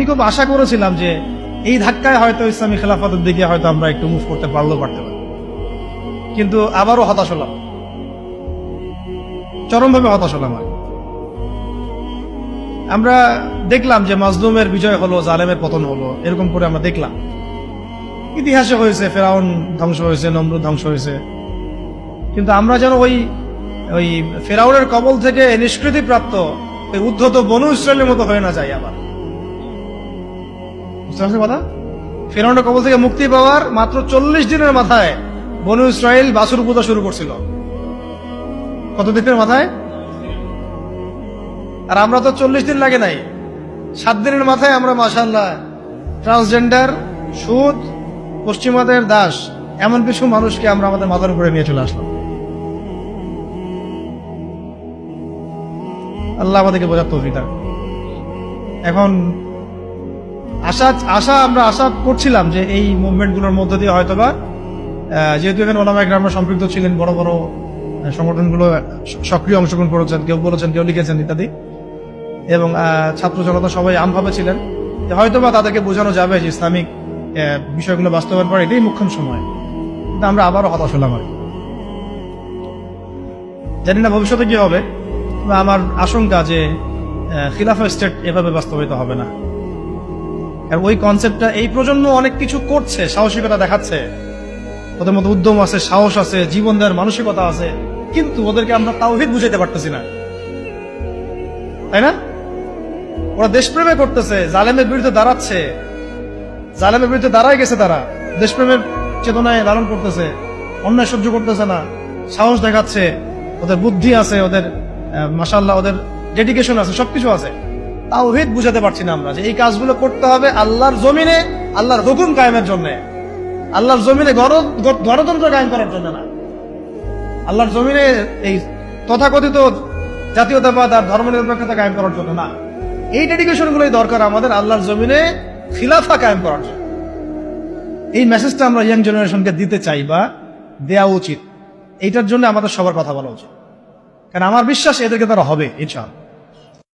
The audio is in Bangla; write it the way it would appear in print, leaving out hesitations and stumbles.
আমি খুব আশা করেছিলাম যে এই ধাক্কায় হয়তো ইসলামী খেলাফতের দিকে হয়তো আমরা একটু মুভ করতে পারতে পারি, কিন্তু আবারও হতাশ হলাম, চরমভাবে হতাশ হলাম। আমরা দেখলাম যে মাজলুমের বিজয় হলো, জালেমের পতন হলো, এরকম করে আমরা দেখলাম। ইতিহাসে হয়েছে, ফেরাউন ধ্বংস হয়েছে, নমরুদ ধ্বংস হয়েছে, কিন্তু আমরা যেন ওই ওই ফেরাউনের কবল থেকে নিষ্কৃতি প্রাপ্ত ওই উদ্ধত বনু ইসরায়েলের মতো হয়ে না যায় আবার। বুঝতে পারছেন কথা? ফেরাউনের কবল থেকে মুক্তি পাওয়ার মাত্র 40 দিনের মাথায় বনু ইসরায়েল বাছুর পূজা শুরু করছিল। কত দিনের মাথায়? আর আমরা তো 40 দিন লাগে নাই, 7 দিনের মাথায় আমরা মাশাআল্লাহ ট্রান্সজেন্ডার, সুদ, পশ্চিমাদের দাস, এমন কিছু মানুষকে আমরা আমাদের মাথার উপরে নিয়ে চলে আসলাম। আল্লাহ আমাদেরকে বোঝার তৌফিক দান। এখন আমরা আশা করছিলাম যে এই মুভমেন্ট গুলোর মধ্য দিয়ে হয়তোবা, যেহেতু এখানে ওলামা একরামরা সম্পৃক্ত ছিলেন, বড় বড় সংগঠনগুলো সক্রিয় অংশগ্রহণ করেছেন, কেউ বলেছেন, কেউ লিখেছেন ইত্যাদি, এবং ছাত্র জনতা সবাই আমভাবে ছিলেন, হয়তোবা তাদেরকে বোঝানো যাবে যে ইসলামিক বিষয়গুলো বাস্তবায়ন করা এটাই মুখ্য সময়। কিন্তু আমরা আবারও হতাশ হলাম। আর জানি না ভবিষ্যতে কি হবে, আমার আশঙ্কা যে খিলাফা স্টেট এভাবে বাস্তবায়িত হবে না। আর ওই কনসেপ্টটা এই প্রজন্ম অনেক কিছু করছে, সাহসিকতা দেখাচ্ছে, ওদের মধ্যে উদ্যম আছে, সাহস আছে, জীবন দেওয়ার মানসিকতা আছে, কিন্তু ওদেরকে আমরা তাওহীদ বুঝাইতে পারতেছি না, তাই না? ওরা দেশপ্রেমে করতেছে, জালেমের বিরুদ্ধে দাঁড়াচ্ছে, জালেমের বিরুদ্ধে দাঁড়ায় গেছে, তারা দেশপ্রেমের চেতনায় লালন করতেছে, অন্যায় সহ্য করতেছে না, সাহস দেখাচ্ছে, ওদের বুদ্ধি আছে, ওদের মাশাআল্লাহ ওদের ডেডিকেশন আছে, সবকিছু আছে। তাওহীদ বুঝাতে পারছি না আমরা যে এই কাজগুলো করতে হবে আল্লাহর জমিনে, আল্লাহর হুকুম কায়েমের জন্য, আল্লাহর জমিনে গণতন্ত্র কায়েম করার জন্য না, আল্লাহর জমিনে এই তথাকথিত জাতীয়তাবাদ আর ধর্মনিরপেক্ষতা কায়েম করার জন্য না। এই ডেডিকেশন গুলোই দরকার আমাদের আল্লাহর জমিনে খিলাফা কায়েম করার জন্য। এই মেসেজটা আমরা ইয়াং জেনারেশনকে দিতে চাই বা দেওয়া উচিত। এইটার জন্য আমাদের সবার কথা বলা উচিত, কারণ আমার বিশ্বাস এদেরকে তারা হবে ইনশাআল্লাহ।